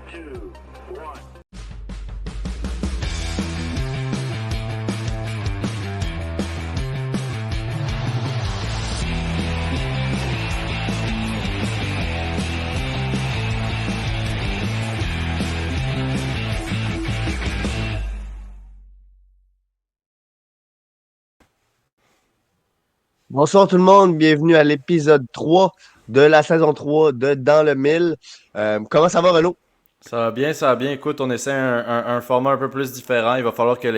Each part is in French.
two, one. Bonsoir tout le monde, bienvenue à l'épisode 3 de la saison 3 de Dans le Mille. Comment ça va, Renaud? Ça va bien, ça va bien. Écoute, on essaie un format un peu plus différent. Il va falloir que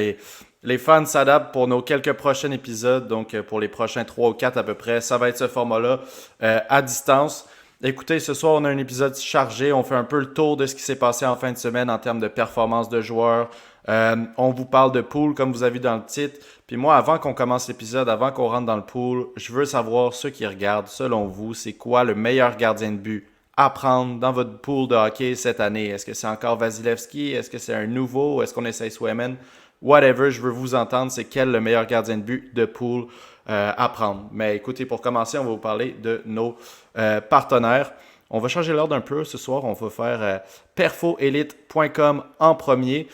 les fans s'adaptent pour nos quelques prochains épisodes. Donc, pour les prochains 3 ou 4 à peu près, ça va être ce format-là à distance. Écoutez, ce soir, on a un épisode chargé. On fait un peu le tour de ce qui s'est passé en fin de semaine en termes de performance de joueurs. On vous parle de pool, comme vous avez vu dans le titre. Puis moi, avant qu'on commence l'épisode, avant qu'on rentre dans le pool, je veux savoir, ceux qui regardent, selon vous, c'est quoi le meilleur gardien de but à prendre dans votre pool de hockey cette année? Est-ce que c'est encore Vasilevski? Est-ce que c'est un nouveau? Est-ce qu'on essaye Swayman? Whatever, je veux vous entendre, c'est quel le meilleur gardien de but de pool à prendre. Mais écoutez, pour commencer, on va vous parler de nos partenaires. On va changer l'ordre un peu ce soir. On va faire perfoelite.com en premier.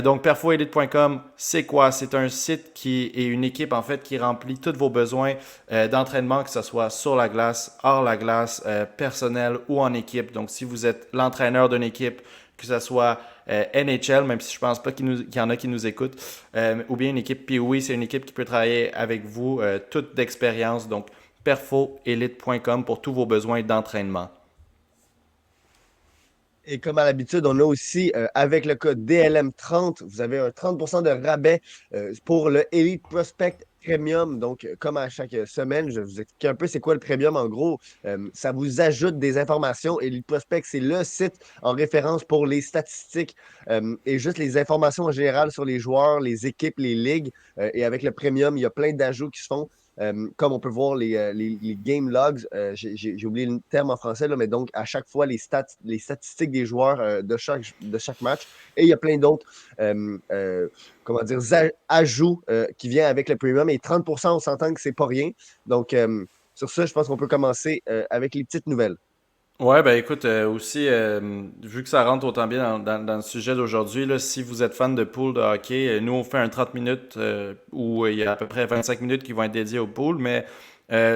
Donc, perfoelite.com, c'est quoi? C'est un site qui est une équipe en fait qui remplit tous vos besoins d'entraînement, que ce soit sur la glace, hors la glace, personnel ou en équipe. Donc, si vous êtes l'entraîneur d'une équipe, que ce soit NHL, même si je pense pas qu'il y en a qui nous écoutent, ou bien une équipe POE, c'est une équipe qui peut travailler avec vous, toute d'expérience. Donc, perfoelite.com pour tous vos besoins d'entraînement. Et comme à l'habitude, on a aussi, avec le code DLM30, vous avez un 30% de rabais pour le Elite Prospect Premium. Donc, comme à chaque semaine, je vais vous expliquer un peu c'est quoi le Premium. En gros, ça vous ajoute des informations. Elite Prospect, c'est le site en référence pour les statistiques et juste les informations en général sur les joueurs, les équipes, les ligues. Et avec le Premium, il y a plein d'ajouts qui se font. Comme on peut voir les game logs, j'ai oublié le terme en français, là, mais donc à chaque fois les statistiques des joueurs de chaque match. Et il y a plein d'autres comment dire, ajouts qui viennent avec le premium. Et 30%, on s'entend que c'est pas rien. Donc sur ça, je pense qu'on peut commencer avec les petites nouvelles. Ouais, ben écoute, aussi, vu que ça rentre autant bien dans le sujet d'aujourd'hui, là, si vous êtes fan de pool de hockey, nous on fait un 30 minutes où il y a à peu près 25 minutes qui vont être dédiées au pool, mais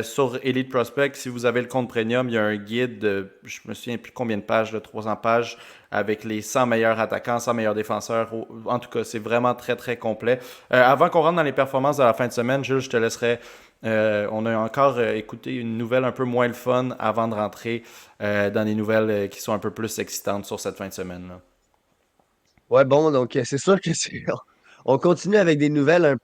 sur Elite Prospect, si vous avez le compte premium, il y a un guide de, je me souviens plus combien de pages, de 300 pages, avec les 100 meilleurs attaquants, 100 meilleurs défenseurs. En tout cas, c'est vraiment très très complet. Avant qu'on rentre dans les performances de la fin de semaine, Jules, je te laisserai on a encore écouté une nouvelle un peu moins le fun avant de rentrer dans des nouvelles qui sont un peu plus excitantes sur cette fin de semaine-là. Ouais, bon, donc c'est sûr que on continue avec des nouvelles un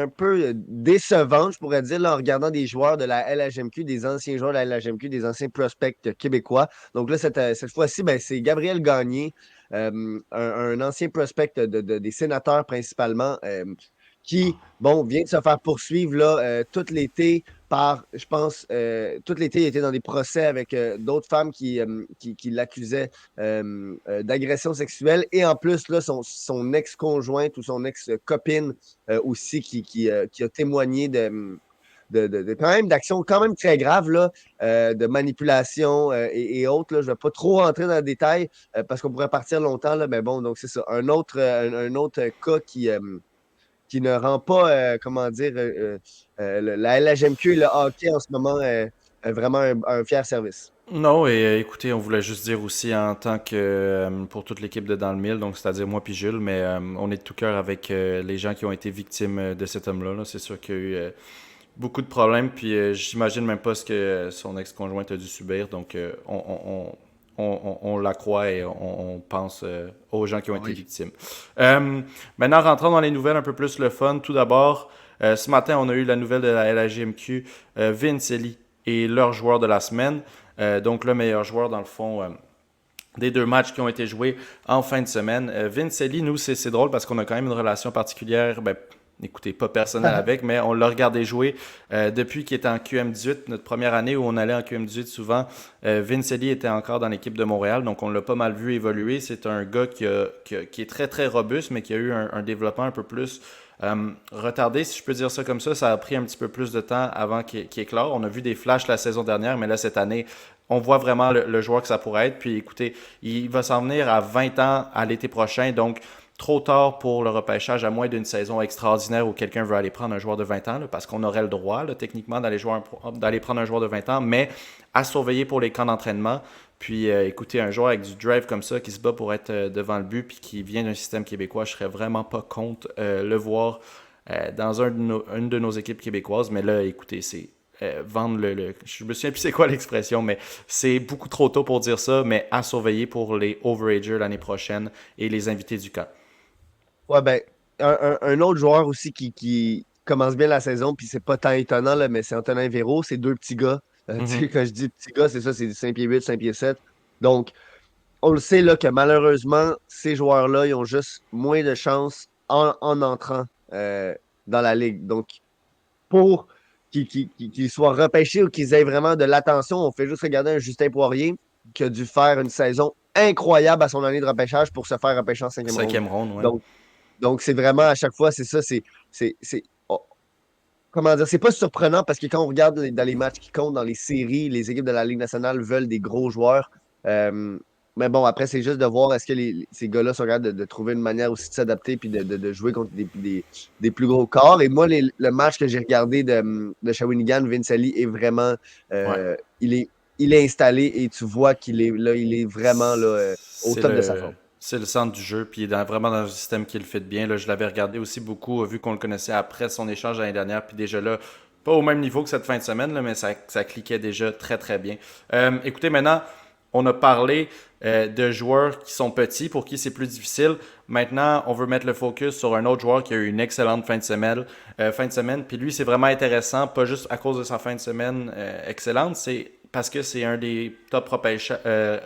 peu décevantes, je pourrais dire, là, en regardant des joueurs de la LHMQ, des anciens joueurs de la LHMQ, des anciens prospects québécois. Donc là, cette fois-ci, ben, c'est Gabriel Gagné, un ancien prospect des sénateurs principalement, qui, bon, vient de se faire poursuivre là, tout l'été par, je pense, tout l'été, il était dans des procès avec d'autres femmes qui l'accusaient d'agression sexuelle. Et en plus, là, son ex-conjointe ou son ex-copine aussi qui a témoigné quand même d'actions quand même très graves là, de manipulation et autres. Là. Je ne vais pas trop rentrer dans le détail parce qu'on pourrait partir longtemps. Là, mais bon, donc c'est ça. Un autre cas qui ne rend pas, comment dire, la LHMQ et le hockey en ce moment vraiment un fier service. Non, et écoutez, on voulait juste dire aussi en tant que pour toute l'équipe de Dans le Mille, donc c'est-à-dire moi puis Jules, mais on est de tout cœur avec les gens qui ont été victimes de cet homme-là. Là. C'est sûr qu'il y a eu beaucoup de problèmes, puis j'imagine même pas ce que son ex-conjointe a dû subir, donc on la croit et on pense aux gens qui ont été Oui. victimes. Maintenant, rentrons dans les nouvelles un peu plus le fun. Tout d'abord, ce matin, on a eu la nouvelle de la LHJMQ, Vince Ely est leur joueur de la semaine, donc le meilleur joueur dans le fond. Des deux matchs qui ont été joués en fin de semaine. Vince Ely, nous, c'est drôle parce qu'on a quand même une relation particulière, ben, écoutez, pas personnelle avec, mais on l'a regardé jouer depuis qu'il était en QM18, notre première année où on allait en QM18 souvent. Vince Ely était encore dans l'équipe de Montréal, donc on l'a pas mal vu évoluer. C'est un gars qui est très très robuste, mais qui a eu un développement un peu plus retardé, si je peux dire ça comme ça. Ça a pris un petit peu plus de temps avant qu'il éclore. On a vu des flashs la saison dernière, mais là, cette année, on voit vraiment le joueur que ça pourrait être. Puis écoutez, il va s'en venir à 20 ans à l'été prochain, donc trop tard pour le repêchage, à moins d'une saison extraordinaire où quelqu'un veut aller prendre un joueur de 20 ans, là, parce qu'on aurait le droit, là, techniquement, d'aller prendre un joueur de 20 ans, mais à surveiller pour les camps d'entraînement. Puis écoutez, un joueur avec du drive comme ça, qui se bat pour être devant le but, puis qui vient d'un système québécois, je serais vraiment pas contre le voir dans une de nos équipes québécoises. Mais là, écoutez, c'est vendre je me souviens plus c'est quoi l'expression, mais c'est beaucoup trop tôt pour dire ça, mais à surveiller pour les overagers l'année prochaine et les invités du camp. Ouais, ben, un autre joueur aussi qui commence bien la saison, puis c'est pas tant étonnant, là, mais c'est Antonin Véro, c'est deux petits gars. Tu sais, Mhm. quand je dis petits gars, c'est ça, c'est 5 pieds 8, 5 pieds 7. Donc, on le sait là, que malheureusement, ces joueurs-là, ils ont juste moins de chances en entrant dans la ligue. Donc, pour qu'ils soient repêchés ou qu'ils aient vraiment de l'attention, on fait juste regarder un Justin Poirier qui a dû faire une saison incroyable à son année de repêchage pour se faire repêcher en cinquième ronde. Cinquième ronde, ouais. Donc, donc, c'est vraiment à chaque fois, c'est ça, oh, comment dire, c'est pas surprenant parce que quand on regarde dans les matchs qui comptent, dans les séries, les équipes de la Ligue nationale veulent des gros joueurs. Euh, mais bon, après, c'est juste de voir est-ce que ces gars-là sont capables de trouver une manière aussi de s'adapter puis de jouer contre des plus gros corps. Et moi, le match que j'ai regardé de Shawinigan, Vince Ali est vraiment, Ouais. euh, il est, il est installé et tu vois qu'il est là, il est vraiment là, au C'est top de sa le, forme. c'est le centre du jeu, puis il est vraiment dans un système qui le fait bien. Là, je l'avais regardé aussi beaucoup, vu qu'on le connaissait après son échange l'année dernière, puis déjà là, pas au même niveau que cette fin de semaine, là, mais ça cliquait déjà très très bien. Écoutez, maintenant, on a parlé de joueurs qui sont petits, pour qui c'est plus difficile. Maintenant, on veut mettre le focus sur un autre joueur qui a eu une excellente fin de semaine. Puis lui, c'est vraiment intéressant, pas juste à cause de sa fin de semaine excellente, c'est parce que c'est un des top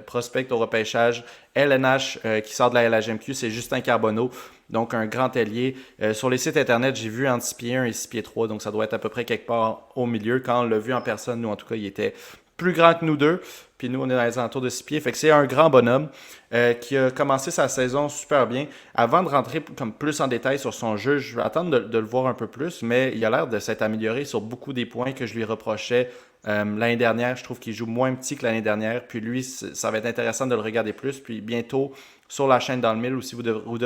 prospects au repêchage LNH qui sort de la LHMQ, c'est Justin Carbonneau, donc un grand ailier. Sur les sites internet, j'ai vu entre 6 pieds 1 et 6 pieds 3, donc ça doit être à peu près quelque part au milieu. Quand on l'a vu en personne, nous en tout cas, il était plus grand que nous deux. Puis nous, on est dans les alentours de 6 pieds. Fait que c'est un grand bonhomme qui a commencé sa saison super bien. Avant de rentrer comme plus en détail sur son jeu, je vais attendre de le voir un peu plus, mais il a l'air de s'être amélioré sur beaucoup des points que je lui reprochais l'année dernière. Je trouve qu'il joue moins petit que l'année dernière. Puis lui, ça va être intéressant de le regarder plus. Puis bientôt, sur la chaîne dans le mille aussi, vous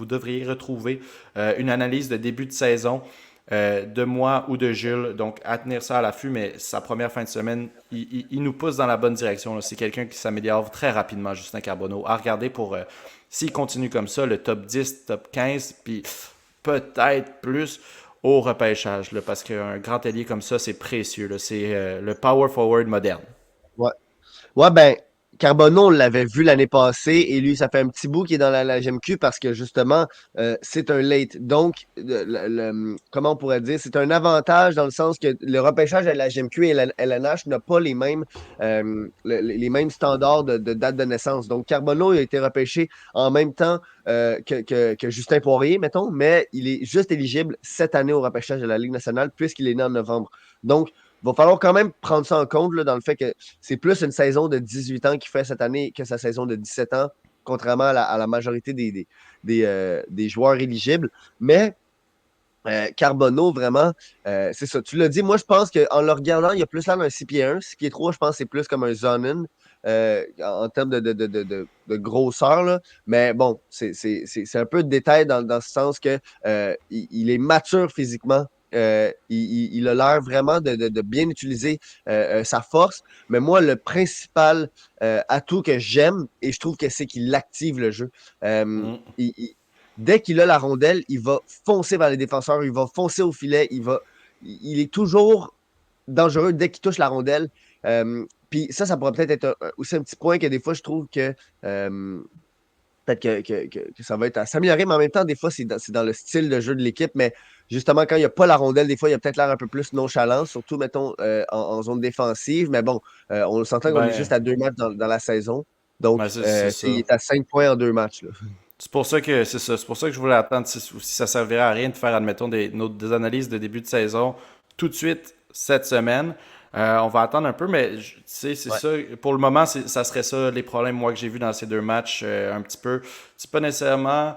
devriez retrouver une analyse de début de saison de moi ou de Jules. Donc, à tenir ça à l'affût, mais sa première fin de semaine, il nous pousse dans la bonne direction, là. C'est quelqu'un qui s'améliore très rapidement, Justin Carbonneau. À regarder pour, s'il continue comme ça, le top 10, top 15, puis peut-être plus au repêchage, là, parce qu'un grand allié comme ça, c'est précieux, là. C'est le power forward moderne. Ouais. Ouais, ben, Carbonneau, on l'avait vu l'année passée et lui, ça fait un petit bout qu'il est dans la GMQ parce que justement, c'est un late. Donc, comment on pourrait dire, c'est un avantage dans le sens que le repêchage à la GMQ et la LNH n'a pas les mêmes standards de date de naissance. Donc, Carbonneau a été repêché en même temps que Justin Poirier, mettons, mais il est juste éligible cette année au repêchage de la Ligue nationale puisqu'il est né en novembre. Donc, il va falloir quand même prendre ça en compte là, dans le fait que c'est plus une saison de 18 ans qu'il fait cette année que sa saison de 17 ans, contrairement à la majorité des joueurs éligibles. Mais Carbonneau, vraiment, c'est ça. Tu l'as dit, moi, je pense qu'en le regardant, il y a plus l'air d'un 6 pieds 1. 6 pieds 3, je pense que c'est plus comme un Zonin en termes de grosseur. Là. Mais bon, c'est un peu de détail dans ce sens que il est mature physiquement. Il a l'air vraiment de bien utiliser sa force. Mais moi, le principal atout que j'aime, et je trouve que c'est qu'il active le jeu. Mm. Dès qu'il a la rondelle, il va foncer vers les défenseurs, il va foncer au filet, il est toujours dangereux dès qu'il touche la rondelle. Puis ça pourrait peut-être être aussi un petit point que des fois, je trouve que peut-être que ça va être à s'améliorer, mais en même temps, des fois, c'est dans le style de jeu de l'équipe. Mais justement, quand il n'y a pas la rondelle, des fois, il y a peut-être l'air un peu plus nonchalant, surtout, mettons, en zone défensive. Mais bon, on s'entend qu'on est juste Ben, à 2 matchs dans la saison. ben, Donc, c'est il ça. est à 5 points en 2 matchs. Là. C'est pour ça que c'est ça. C'est pour ça que je voulais attendre si ça servirait à rien de faire, admettons, des analyses de début de saison tout de suite cette semaine. On va attendre un peu, mais tu sais, c'est Ouais. ça. Pour le moment, ça serait ça les problèmes, moi, que j'ai vus dans ces deux matchs un petit peu. C'est pas nécessairement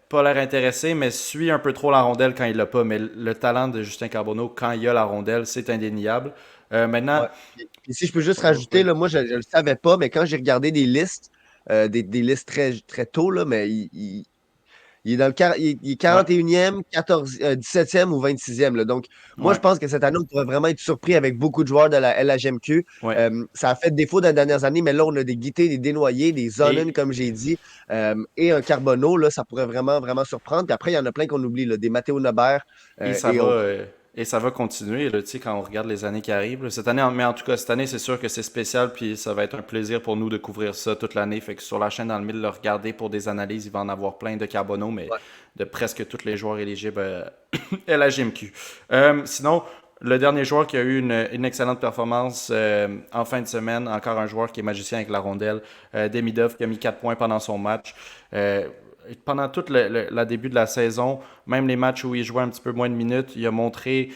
pas l'air intéressé, mais suit un peu trop la rondelle quand il l'a pas. Mais le talent de Justin Carbonneau, quand il a la rondelle, c'est indéniable. Maintenant, Ouais. Et si je peux juste rajouter, oui, là, moi, je ne le savais pas, mais quand j'ai regardé des listes, des listes très, très tôt, là, mais il est dans il est ouais, 41e, 14, 17e ou 26e. Là. Donc, moi, je ouais, pense que cette année, on pourrait vraiment être surpris avec beaucoup de joueurs de la LHMQ. ouais. Ça a fait défaut dans les dernières années, mais là, on a des Guité, des Desnoyers, des Zonen, Et, comme j'ai dit, et un Carbonneau. Là, ça pourrait vraiment, vraiment surprendre. Puis après, il y en a plein qu'on oublie, là, des Matteo Nobert Et ça et va, autres. et ça va continuer, là, tu sais, quand on regarde les années qui arrivent. Là. Cette année, mais en tout cas, cette année, c'est sûr que c'est spécial, puis ça va être un plaisir pour nous de couvrir ça toute l'année. Fait que sur la chaîne dans le mille, le regarder pour des analyses, il va en avoir plein de Carbonneau, mais Ouais. de presque tous les joueurs éligibles à la GMQ. Sinon, le dernier joueur qui a eu une excellente performance en fin de semaine, encore un joueur qui est magicien avec la rondelle, Demidov, qui a mis 4 points pendant son match. Euh, Pendant tout le début de la saison, même les matchs où il jouait un petit peu moins de minutes, il a montré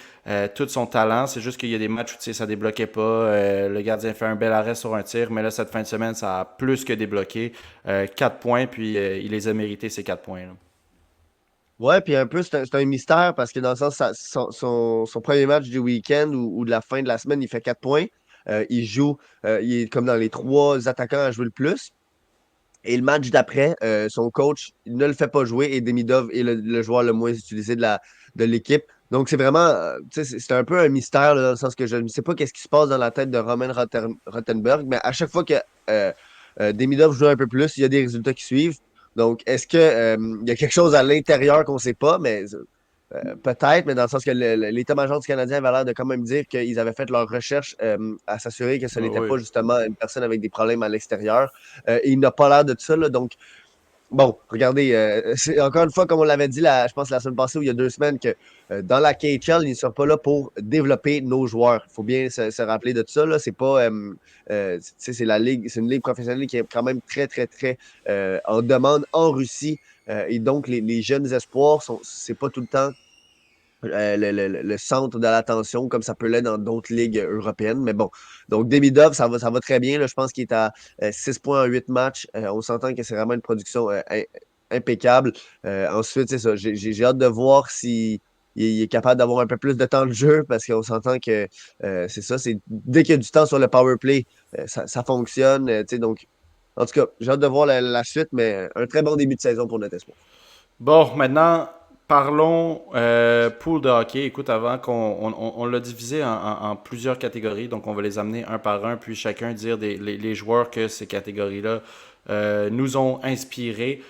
tout son talent. C'est juste qu'il y a des matchs où tu sais, ça débloquait pas. Le gardien fait un bel arrêt sur un tir, mais là, cette fin de semaine, ça a plus que débloqué. 4 points, puis il les a mérités, ces 4 points. Là. Ouais, puis un peu, c'est un mystère parce que dans le sens, son premier match du week-end ou de la fin de la semaine, il fait 4 points. Il joue, il est comme dans les trois attaquants à jouer le plus. Et le match d'après, son coach il ne le fait pas jouer et Demidov est le joueur le moins utilisé de l'équipe. Donc, c'est vraiment, tu sais, c'est un peu un mystère là, dans le sens que je ne sais pas qu'est-ce qui se passe dans la tête de Roman Rottenberg, mais à chaque fois que euh, Demidov joue un peu plus, il y a des résultats qui suivent. Donc, est-ce que il y a quelque chose à l'intérieur qu'on ne sait pas, mais peut-être, mais dans le sens que l'état-major du Canadien avait l'air de quand même dire qu'ils avaient fait leur recherche à s'assurer que ce Ouais, n'était oui. pas justement une personne avec des problèmes à l'extérieur. Et il n'a pas l'air de ça. Là, donc, bon, regardez, c'est encore une fois, comme on l'avait dit, je pense la semaine passée ou il y a 2 semaines, que dans la KHL, ils ne sont pas là pour développer nos joueurs. Il faut bien se rappeler de tout ça. Là. C'est pas, c'est la ligue, c'est une ligue professionnelle qui est quand même très, très, très en demande en Russie. Et donc, les jeunes espoirs, c'est pas tout le temps le centre de l'attention, comme ça peut l'être dans d'autres ligues européennes. Mais bon, donc Demidov, ça va très bien. Là. Je pense qu'il est à 6 points en 8 matchs. On s'entend que c'est vraiment une production impeccable. Ensuite, c'est ça. J'ai hâte de voir si il est capable d'avoir un peu plus de temps de jeu parce qu'on s'entend que c'est ça. Dès qu'il y a du temps sur le power play, ça fonctionne. Donc, en tout cas, j'ai hâte de voir la suite, mais un très bon début de saison pour notre espoir. Bon, maintenant, parlons pool de hockey. Écoute, avant on l'a divisé en plusieurs catégories, donc on va les amener un par un, puis chacun dire les joueurs que ces catégories-là nous ont inspirés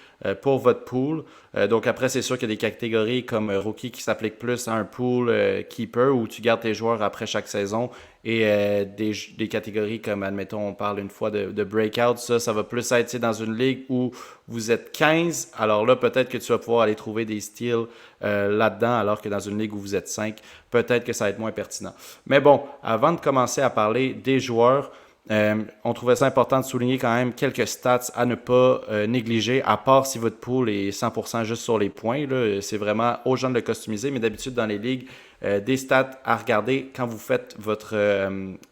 pour votre pool. Donc après, c'est sûr qu'il y a des catégories comme rookie qui s'appliquent plus à un pool keeper où tu gardes tes joueurs après chaque saison et des catégories comme, admettons, on parle une fois de breakout, ça va plus être dans une ligue où vous êtes 15, alors là, peut-être que tu vas pouvoir aller trouver des steals là-dedans, alors que dans une ligue où vous êtes 5, peut-être que ça va être moins pertinent. Mais bon, avant de commencer à parler des joueurs, on trouvait ça important de souligner quand même quelques stats à ne pas négliger, à part si votre pool est 100% juste sur les points. C'est vraiment aux gens de le customiser, mais d'habitude dans les ligues, des stats à regarder quand vous faites votre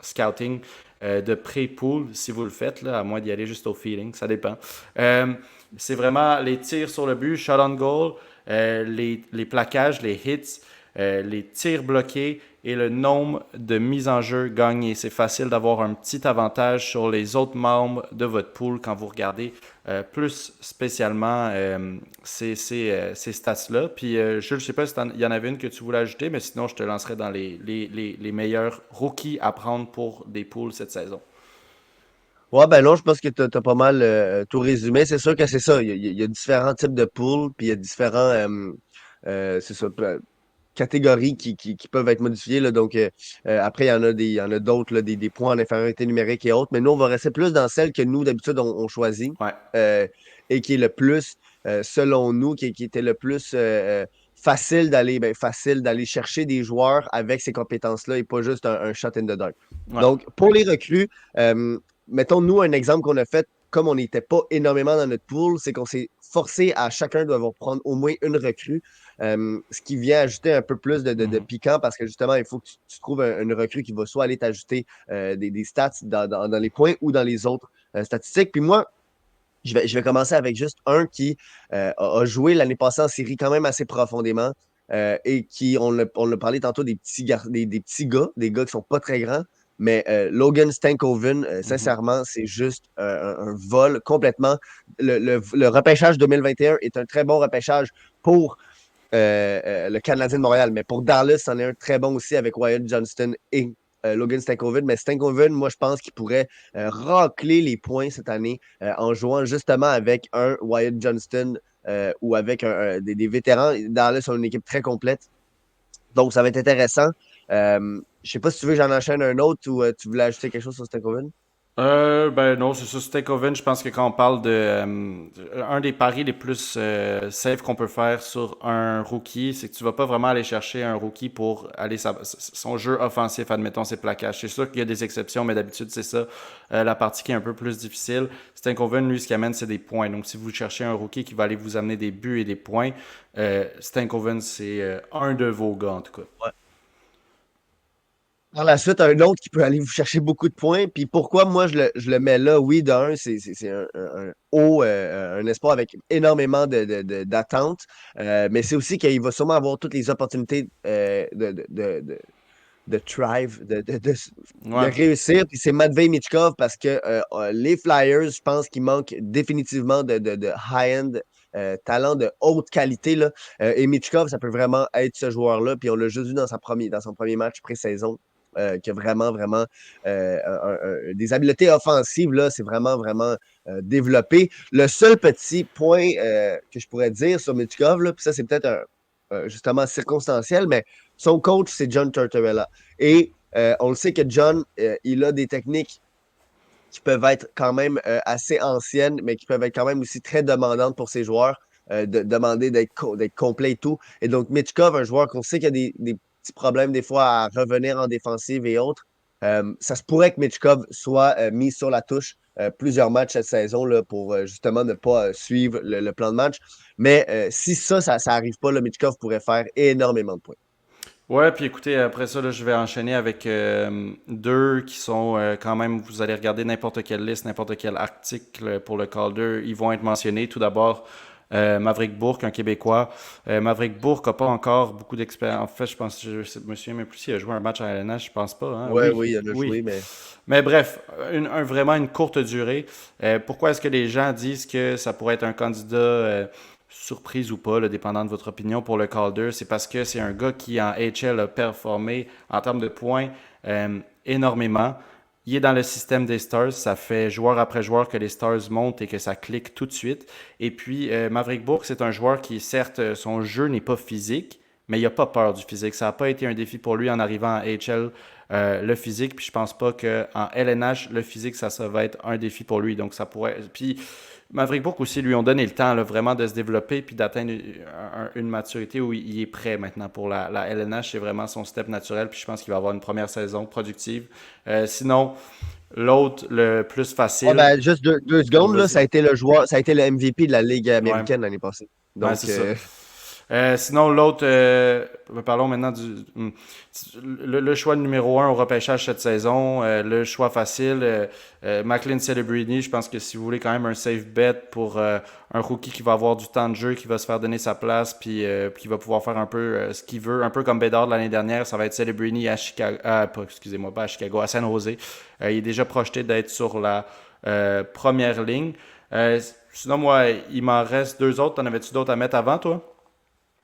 scouting de pré-pool, si vous le faites, là, à moins d'y aller juste au feeling, ça dépend. Euh, c'est vraiment les tirs sur le but, shot on goal, les plaquages, les hits, les tirs bloqués et le nombre de mises en jeu gagnées. C'est facile d'avoir un petit avantage sur les autres membres de votre pool quand vous regardez plus spécialement ces stats-là. Puis, Jules, je ne sais pas s'il y en avait une que tu voulais ajouter, mais sinon, je te lancerai dans les meilleurs rookies à prendre pour des pools cette saison. Ouais, ben non, je pense que tu as, pas mal tout résumé. C'est sûr que c'est ça. Il y a différents types de poules, puis il y a différents c'est ça, catégories qui peuvent être modifiées. Là. Donc après, il y en a d'autres, là, des points en infériorité numérique et autres. Mais nous, on va rester plus dans celle que nous, d'habitude, on choisit Ouais. et qui est le plus, selon nous, qui était le plus facile d'aller chercher des joueurs avec ces compétences-là et pas juste un shot in the dark. Ouais. Donc, pour les recrues, euh, mettons, nous, un exemple qu'on a fait, comme on n'était pas énormément dans notre pool, c'est qu'on s'est forcé à chacun de devoir prendre au moins une recrue, ce qui vient ajouter un peu plus de Mhm. piquant parce que justement, il faut que tu trouves une recrue qui va soit aller t'ajouter des stats dans les points ou dans les autres statistiques. Puis moi, je vais commencer avec juste un qui a joué l'année passée en série quand même assez profondément et qui, on l'a parlé tantôt, des petits gars, des petits gars, des gars qui sont pas très grands. Mais Logan Stankoven, Mhm. sincèrement, c'est juste un vol complètement. Le repêchage 2021 est un très bon repêchage pour le Canadien de Montréal. Mais pour Dallas, c'en est un très bon aussi avec Wyatt Johnston et Logan Stankoven. Mais Stankoven, moi, je pense qu'il pourrait racler les points cette année en jouant justement avec un Wyatt Johnston ou avec des vétérans. Dallas a une équipe très complète. Donc, ça va être intéressant. Je sais pas si tu veux que j'en enchaîne un autre ou tu voulais ajouter quelque chose sur Stankoven. Ben non, c'est ça. Stekoven, je pense que quand on parle de un des paris les plus safe qu'on peut faire sur un rookie, c'est que tu vas pas vraiment aller chercher un rookie pour aller son jeu offensif, admettons ses plaquages. C'est sûr qu'il y a des exceptions, mais d'habitude c'est ça la partie qui est un peu plus difficile. Stankoven, lui, ce qu'il amène, c'est des points. Donc si vous cherchez un rookie qui va aller vous amener des buts et des points, Stankoven, c'est un de vos gars en tout cas. Par la suite, un autre qui peut aller vous chercher beaucoup de points. Puis pourquoi moi je le mets là? Oui, d'un, c'est un haut, un espoir avec énormément d'attentes. Mais c'est aussi qu'il va sûrement avoir toutes les opportunités de thrive, de Ouais. réussir. Puis c'est Matvei Michkov parce que les Flyers, je pense qu'il manque définitivement de high-end. Talent de haute qualité. Là. Et Michkov, ça peut vraiment être ce joueur-là. Puis on l'a juste vu dans son premier match pré-saison. Qui a vraiment, vraiment des habiletés offensives, là, c'est vraiment, vraiment développé. Le seul petit point que je pourrais dire sur Michkov, là, puis ça, c'est peut-être justement circonstanciel, mais son coach, c'est John Tortorella. Et on le sait que John, il a des techniques qui peuvent être quand même assez anciennes, mais qui peuvent être quand même aussi très demandantes pour ses joueurs, de demander d'être complet et tout. Et donc, Mitchkov, un joueur qu'on sait qu'il y a des petits problèmes des fois à revenir en défensive et autres, ça se pourrait que Mitchkov soit mis sur la touche plusieurs matchs cette saison là, pour justement ne pas suivre le plan de match. Mais si ça arrive pas, le Mitchkov pourrait faire énormément de points. Ouais, puis écoutez, après ça, là, je vais enchaîner avec deux qui sont quand même, vous allez regarder n'importe quelle liste, n'importe quel article pour le Calder, ils vont être mentionnés. Tout d'abord, Maverick Bourque, un Québécois. Maverick Bourque n'a pas encore beaucoup d'expérience. En fait, je pense, je me souviens même plus s'il a joué un match à LNH, je pense pas. Hein? Ouais, Oui, oui, il a oui. joué, mais Mais bref, vraiment une courte durée. Pourquoi est-ce que les gens disent que ça pourrait être un candidat surprise ou pas, là, dépendant de votre opinion pour le Calder? C'est parce que c'est un gars qui en HL a performé en termes de points énormément. Il est dans le système des Stars. Ça fait joueur après joueur que les Stars montent et que ça clique tout de suite. Et puis, Maverick Bourque, c'est un joueur qui, certes, son jeu n'est pas physique, mais il n'a pas peur du physique. Ça n'a pas été un défi pour lui en arrivant en HL, le physique. Puis je pense pas qu'en LNH, le physique, ça va être un défi pour lui. Donc ça pourrait. Puis Maverick Bourque aussi lui ont donné le temps là, vraiment de se développer puis d'atteindre une maturité où il est prêt maintenant pour la LNH. C'est vraiment son step naturel. Puis je pense qu'il va avoir une première saison productive. Sinon, l'autre, le plus ouais, facile. ben, juste deux secondes, là, Vas-y. ça a été le joueur, ça a été le MVP de la Ligue Ouais, américaine l'année passée. ouais, c'est Donc, ça. Sinon, l'autre, parlons maintenant le choix numéro un au repêchage cette saison, le choix facile, McLean Celebrini. Je pense que si vous voulez quand même un safe bet pour un rookie qui va avoir du temps de jeu, qui va se faire donner sa place, puis qui va pouvoir faire un peu ce qu'il veut, un peu comme Bédard l'année dernière, ça va être Celebrini à Chicago, excusez-moi, pas à Chicago, à San Jose. Il est déjà projeté d'être sur la première ligne. Sinon, moi, il m'en reste deux autres. T'en avais-tu d'autres à mettre avant, toi?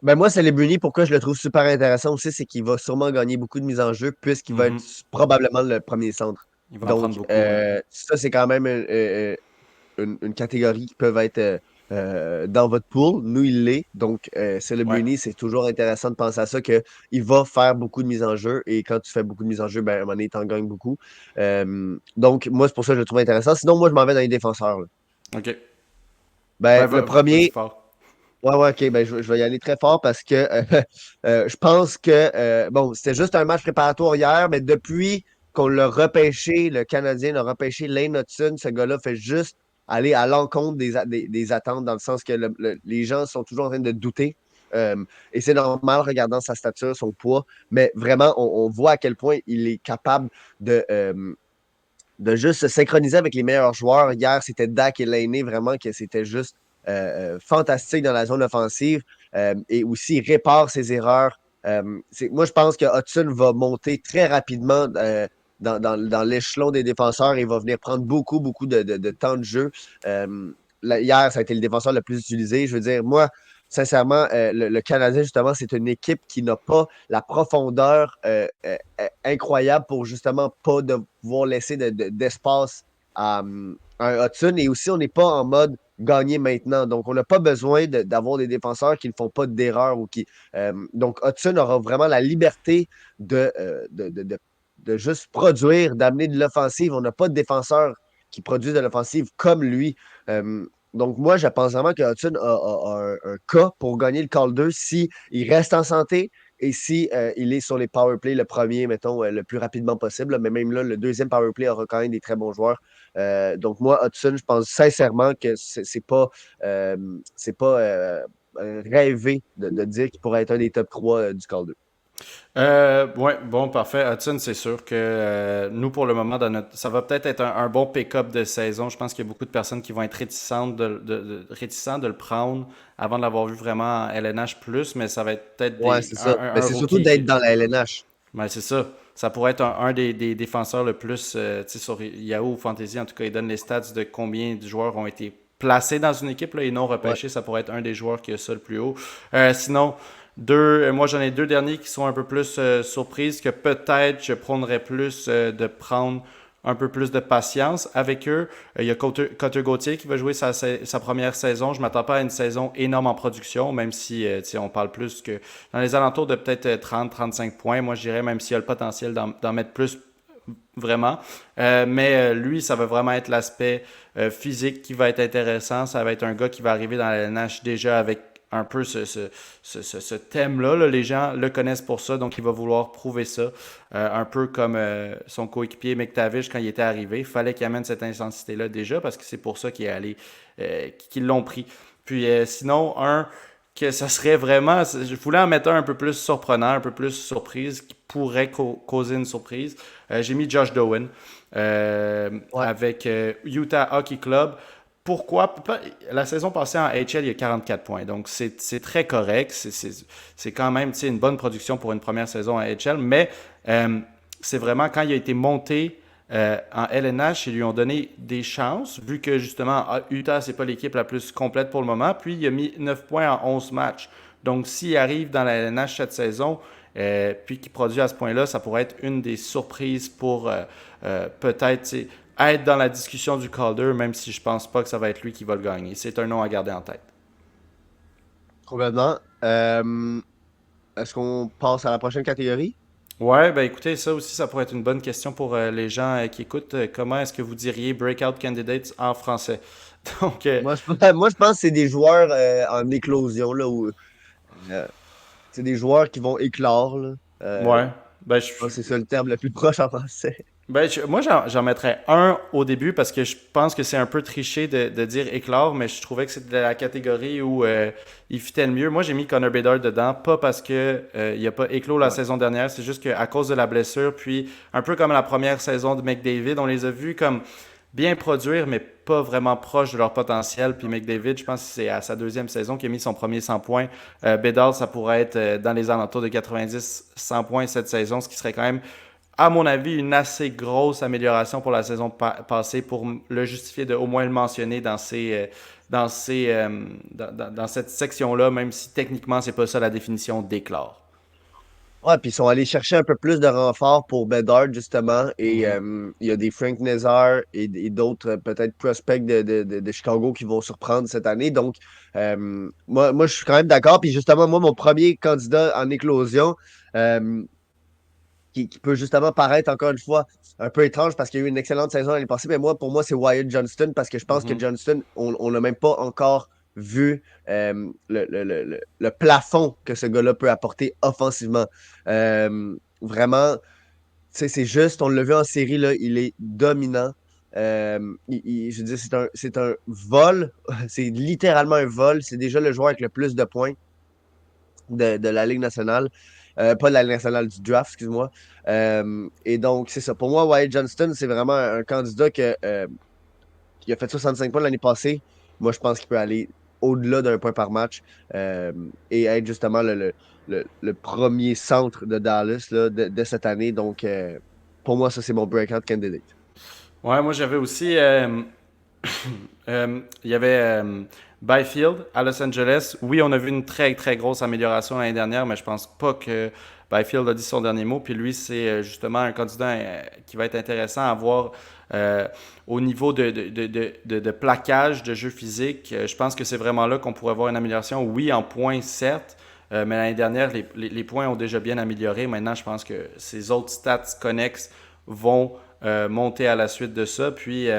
ben moi, c'est Bruni. Pourquoi je le trouve super intéressant aussi, c'est qu'il va sûrement gagner beaucoup de mises en jeu puisqu'il va être Mhm. probablement le premier centre. Il va en prendre Donc, beaucoup, ouais. ça, c'est quand même une catégorie qui peut être dans votre pool. Nous, il l'est. Donc, Ouais. Celebrini, c'est toujours intéressant de penser à ça, qu'il va faire beaucoup de mises en jeu. Et quand tu fais beaucoup de mises en jeu, ben, à un moment donné, tu en gagnes beaucoup. Donc, moi, c'est pour ça que je le trouve intéressant. Sinon, moi, je m'en vais dans les défenseurs. Là. OK. Ben, Ben, le vas-y premier, fort. ouais, ouais, ok, ben, je vais y aller très fort parce que je pense que, bon, c'était juste un match préparatoire hier, mais depuis qu'on l'a repêché, le Canadien a repêché Lane Hudson, ce gars-là fait juste aller à l'encontre des attentes, dans le sens que les gens sont toujours en train de douter. Et c'est normal regardant sa stature, son poids, mais vraiment, on voit à quel point il est capable de juste se synchroniser avec les meilleurs joueurs. Hier, c'était Dak et Lainé, vraiment, que c'était juste fantastique dans la zone offensive. Et aussi, il répare ses erreurs. Moi, je pense que Hudson va monter très rapidement. dans l'échelon des défenseurs. Il va venir prendre beaucoup, beaucoup de temps de jeu. Hier, ça a été le défenseur le plus utilisé. Je veux dire, moi, sincèrement, le Canadien, justement, c'est une équipe qui n'a pas la profondeur incroyable pour justement pas devoir laisser d'espace à un Hudson. Et aussi, on n'est pas en mode gagner maintenant. Donc, on n'a pas besoin d'avoir des défenseurs qui ne font pas d'erreur ou qui. Donc, Hudson aura vraiment la liberté de juste produire, d'amener de l'offensive. On n'a pas de défenseurs qui produisent de l'offensive comme lui. Donc, moi, je pense vraiment que Hudson a un cas pour gagner le Calder si il reste en santé et si il est sur les power play le premier, mettons, le plus rapidement possible. Mais même là, le deuxième power play aura quand même des très bons joueurs. Donc, moi, Hudson, je pense sincèrement que c'est pas rêvé de dire qu'il pourrait être un des top 3 du Calder. Ouais, bon, parfait. Hudson, c'est sûr que nous, pour le moment, ça va peut-être être un bon pick-up de saison. Je pense qu'il y a beaucoup de personnes qui vont être réticents de le prendre avant de l'avoir vu vraiment en LNH+, mais ça va être peut-être Ouais, c'est ça. Mais un c'est surtout rookie qui. d'être dans la LNH. Ben, c'est ça. Ça pourrait être un des défenseurs le plus, tu sais, sur Yahoo ou Fantasy, en tout cas, il donne les stats de combien de joueurs ont été placés dans une équipe là, et non Ouais. repêchés. Ça pourrait être un des joueurs qui a ça le plus haut. Sinon, moi j'en ai deux derniers qui sont un peu plus surprises, que peut-être je prendrais plus de prendre un peu plus de patience avec eux. Il y a Cutter Gauthier qui va jouer sa première saison. Je m'attends pas à une saison énorme en production, même si on parle plus que dans les alentours de peut-être 30-35 points. Moi, je dirais, même s'il y a le potentiel d'en mettre plus, vraiment. Mais lui, ça va vraiment être l'aspect physique qui va être intéressant. Ça va être un gars qui va arriver dans la LNH déjà avec un peu ce thème-là. Là. Les gens le connaissent pour ça, donc il va vouloir prouver ça. Un peu comme son coéquipier McTavish quand il était arrivé. Il fallait qu'il amène cette intensité-là déjà parce que c'est pour ça qu'il est allé, qu'ils l'ont pris. Puis sinon, que ça serait vraiment. Je voulais en mettre un peu plus surprenant, un peu plus surprise, qui pourrait causer une surprise. J'ai mis Josh Dowen Ouais. avec Utah Hockey Club. Pourquoi? La saison passée en HL, il y a 44 points. Donc, c'est très correct. C'est quand même une bonne production pour une première saison en HL. Mais c'est vraiment quand il a été monté en LNH, ils lui ont donné des chances, vu que justement, Utah, c'est pas l'équipe la plus complète pour le moment. Puis, il a mis 9 points en 11 matchs. Donc, s'il arrive dans la LNH cette saison, puis qu'il produit à ce point-là, ça pourrait être une des surprises pour peut-être être dans la discussion du Calder, même si je pense pas que ça va être lui qui va le gagner. C'est un nom à garder en tête. Complètement. Est-ce qu'on passe à la prochaine catégorie? Ouais, ben écoutez, ça aussi, ça pourrait être une bonne question pour les gens qui écoutent. Comment est-ce que vous diriez Breakout Candidates en français? Donc, Moi, je pense que c'est des joueurs en éclosion, là, où c'est des joueurs qui vont éclore, là. ouais. Ben, Je pense que c'est ça le terme le plus proche en français. moi, j'en mettrais un au début parce que je pense que c'est un peu triché de dire éclore, mais je trouvais que c'était la catégorie où il fitait le mieux. Moi, j'ai mis Connor Bedard dedans, pas parce que il a pas éclos la Ouais. saison dernière, c'est juste qu'à cause de la blessure, puis un peu comme la première saison de McDavid, on les a vus comme bien produire, mais pas vraiment proche de leur potentiel. Puis McDavid, je pense que c'est à sa deuxième saison qu'il a mis son premier 100 points. Bedard, ça pourrait être dans les alentours de 90-100 points cette saison, ce qui serait quand même à mon avis, une assez grosse amélioration pour la saison passée pour le justifier de au moins le mentionner dans cette section-là, même si techniquement, c'est pas ça la définition d'éclore. Ouais, puis ils sont allés chercher un peu plus de renfort pour Bedard, justement. Et Mhm. il y a des Frank Nazar et d'autres, peut-être, prospects de Chicago qui vont surprendre cette année. Donc, moi, je suis quand même d'accord. Puis justement, moi, mon premier candidat en éclosion, euh, qui peut justement paraître encore une fois un peu étrange parce qu'il y a eu une excellente saison l'année passée, mais moi, pour moi, c'est Wyatt Johnston parce que je pense que Mhm. Johnston, on n'a même pas encore vu le plafond que ce gars-là peut apporter offensivement. Vraiment, c'est juste, on l'a vu en série, là, il est dominant. Je veux dire, c'est un vol, c'est littéralement un vol. C'est déjà le joueur avec le plus de points de la Ligue nationale. Pas de la Ligue nationale du draft, excuse-moi. Et donc, c'est ça. Pour moi, Wyatt Johnston, c'est vraiment un candidat qui a fait 65 points l'année passée. Moi, je pense qu'il peut aller au-delà d'un point par match et être justement le premier centre de Dallas là, de cette année. Donc, pour moi, ça, c'est mon breakout candidate. Ouais, moi j'avais aussi. Il y avait Byfield à Los Angeles. Oui, on a vu une très très grosse amélioration l'année dernière, mais je pense pas que Byfield a dit son dernier mot. Puis lui, c'est justement un candidat qui va être intéressant à voir euh, au niveau de plaquage, de jeu physique. Je pense que c'est vraiment là qu'on pourrait voir une amélioration. Oui, en points, certes. Mais l'année dernière, les points ont déjà bien amélioré. Maintenant, je pense que ces autres stats connexes vont monter à la suite de ça. Puis,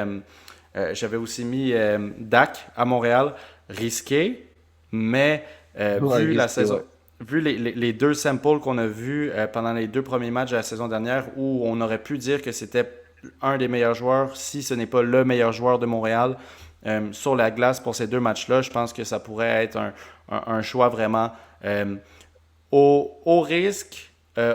j'avais aussi mis Dak à Montréal, risqué, mais Ouais, risqué, ouais. vu les deux samples qu'on a vus pendant les deux premiers matchs de la saison dernière, où on aurait pu dire que c'était un des meilleurs joueurs, si ce n'est pas le meilleur joueur de Montréal, sur la glace pour ces deux matchs-là, je pense que ça pourrait être un choix vraiment euh, au risque,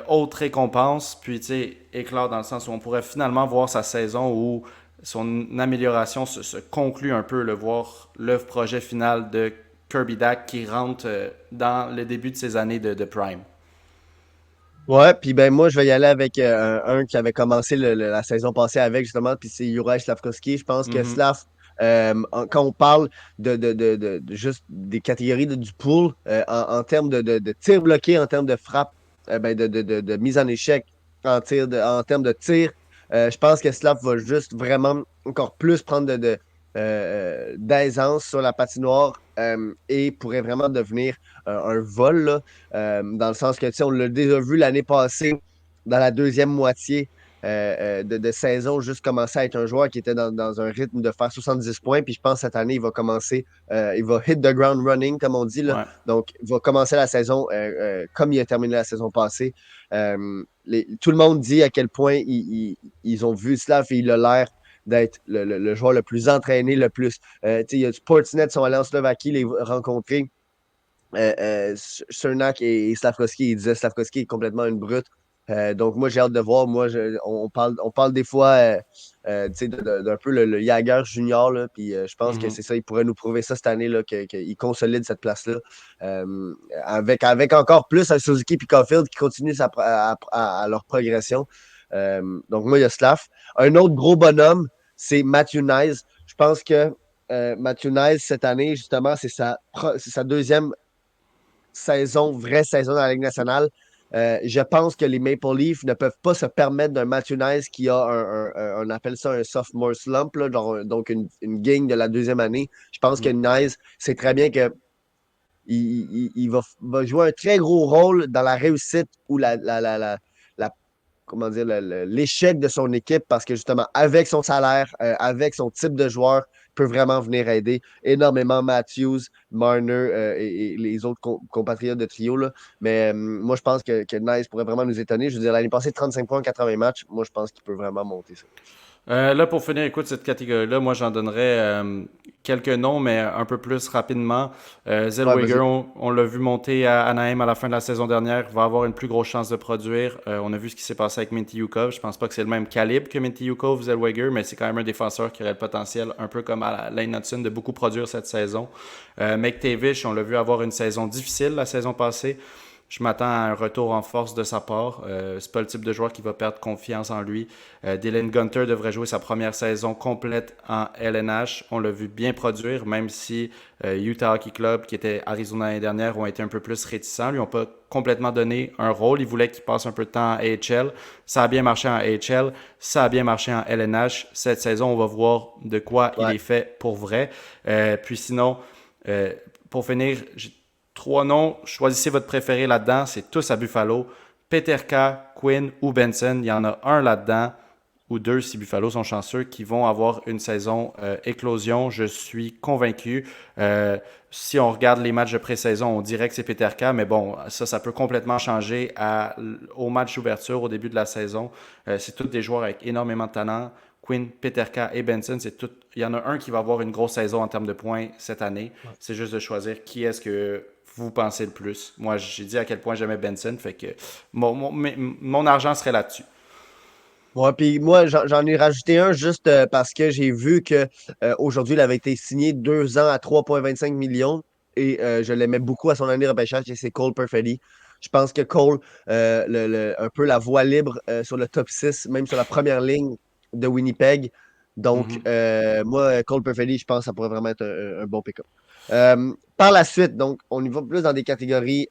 haute récompense, puis tu sais, éclore dans le sens où on pourrait finalement voir sa saison où son amélioration se conclut un peu, le voir l'œuvre projet final de Kirby Dak qui rentre dans le début de ses années de prime. Ouais, puis ben moi, je vais y aller avec un qui avait commencé la saison passée avec, justement, puis c'est Juraj Slavkovski. Je pense que Mhm. Slav, quand on parle de juste des catégories du pool, en termes de tir bloqué, en termes de frappe, ben de mise en échec, en termes de tir, je pense que Slav va juste vraiment encore plus prendre d'aisance sur la patinoire et pourrait vraiment devenir un vol, là. Dans le sens que, tu sais, on l'a déjà vu l'année passée, dans la deuxième moitié de saison, juste commencer à être un joueur qui était dans un rythme de faire 70 points. Puis je pense que cette année, il va commencer, il va hit the ground running, comme on dit, là. Ouais. Donc, il va commencer la saison comme il a terminé la saison passée. Tout le monde dit à quel point ils ont vu Slav et il a l'air d'être le joueur le plus entraîné, le plus. Il y a Sportsnet sont allés en Slovaquie les rencontrer. Cernak et Slavkovski, ils disaient Slavkovski est complètement une brute. Donc, moi, j'ai hâte de voir. Moi, on parle des fois d'un peu le Jagger junior, là, puis je pense que Mhm. c'est ça. Il pourrait nous prouver ça cette année, là, qu'il consolide cette place-là. Avec encore plus un Suzuki et Caulfield qui continuent à leur progression. Donc, moi, il y a Slav. Un autre gros bonhomme, c'est Matthew Nyes. Je pense que Matthew Nyes, cette année, justement, c'est sa deuxième vraie saison dans la Ligue nationale. Je pense que les Maple Leafs ne peuvent pas se permettre d'un Matthew Nice qui a on appelle ça un sophomore slump, là, donc une gang de la deuxième année. Je pense que Mhm. Nice, c'est très bien que il va jouer un très gros rôle dans la réussite ou la comment dire, l'échec de son équipe parce que justement, avec son salaire, avec son type de joueur, peut vraiment venir aider énormément Matthews, Marner et les autres compatriotes de trio. Là. Mais moi, je pense que Nice pourrait vraiment nous étonner. Je veux dire, l'année passée, 35 points en 80 matchs. Moi, je pense qu'il peut vraiment monter ça. Là, pour finir, écoute, cette catégorie-là, moi, j'en donnerais quelques noms, mais un peu plus rapidement. Ouais, Zellweger, vas-y. on l'a vu monter à Anaheim à la fin de la saison dernière, va avoir une plus grosse chance de produire. On a vu ce qui s'est passé avec Minty Yukov. Je pense pas que c'est le même calibre que Minty Yukov, Zellweger, mais c'est quand même un défenseur qui aurait le potentiel, un peu comme à Lane Hudson, de beaucoup produire cette saison. McTavish, on l'a vu avoir une saison difficile la saison passée. Je m'attends à un retour en force de sa part. C'est pas le type de joueur qui va perdre confiance en lui. Dylan Gunter devrait jouer sa première saison complète en LNH. On l'a vu bien produire, même si Utah Hockey Club, qui était Arizona l'année dernière, ont été un peu plus réticents. Lui ont pas complètement donné un rôle. Ils voulaient qu'il passe un peu de temps en AHL. Ça a bien marché en AHL. Ça a bien marché en LNH. Cette saison, on va voir de quoi il Ouais. est fait pour vrai. Puis sinon, euh, pour finir, j'ai trois noms, choisissez votre préféré là-dedans, c'est tous à Buffalo. Peterka, Quinn ou Benson, il y en a un là-dedans, ou deux si Buffalo sont chanceux, qui vont avoir une saison éclosion. Je suis convaincu. Si on regarde les matchs de pré-saison, on dirait que c'est Peterka, mais bon, ça peut complètement changer au match d'ouverture, au début de la saison. C'est tous des joueurs avec énormément de talent. Quinn, Peterka et Benson, il y en a un qui va avoir une grosse saison en termes de points cette année. C'est juste de choisir qui est-ce que vous pensez le plus. Moi, j'ai dit à quel point j'aimais Benson, fait que mon argent serait là-dessus. Ouais, puis moi, j'en ai rajouté un juste parce que j'ai vu que aujourd'hui, il avait été signé 2 ans à 3,25 millions et je l'aimais beaucoup à son année de repêchage et c'est Cole Perfetti. Je pense que Cole, un peu la voie libre sur le top 6, même sur la première ligne de Winnipeg. Donc, Mhm. moi, Cole Perfetti, je pense que ça pourrait vraiment être un bon pick-up. Par la suite, donc, on y va plus dans des catégories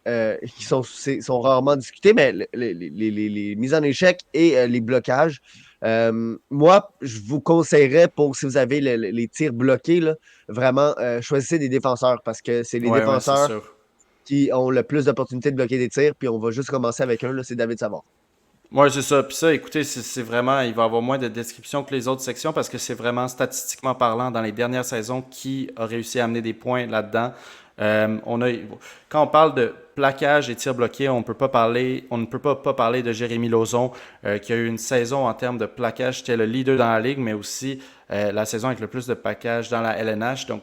qui sont rarement discutées, mais les mises en échec et les blocages. Moi, je vous conseillerais pour si vous avez les tirs bloqués, là, vraiment choisissez des défenseurs parce que c'est les Ouais, ouais, c'est défenseurs sûr. qui ont le plus d'opportunités de bloquer des tirs. Puis on va juste commencer avec un, là, c'est David Savard. Ouais, c'est ça. Puis ça, écoutez, c'est vraiment, il va y avoir moins de descriptions que les autres sections parce que c'est vraiment statistiquement parlant dans les dernières saisons qui a réussi à amener des points là-dedans. On a, quand on parle de plaquage et tir bloqué, on ne peut pas parler de Jérémy Lauzon qui a eu une saison en termes de plaquage, c'était le leader dans la ligue, mais aussi la saison avec le plus de plaquage dans la LNH. Donc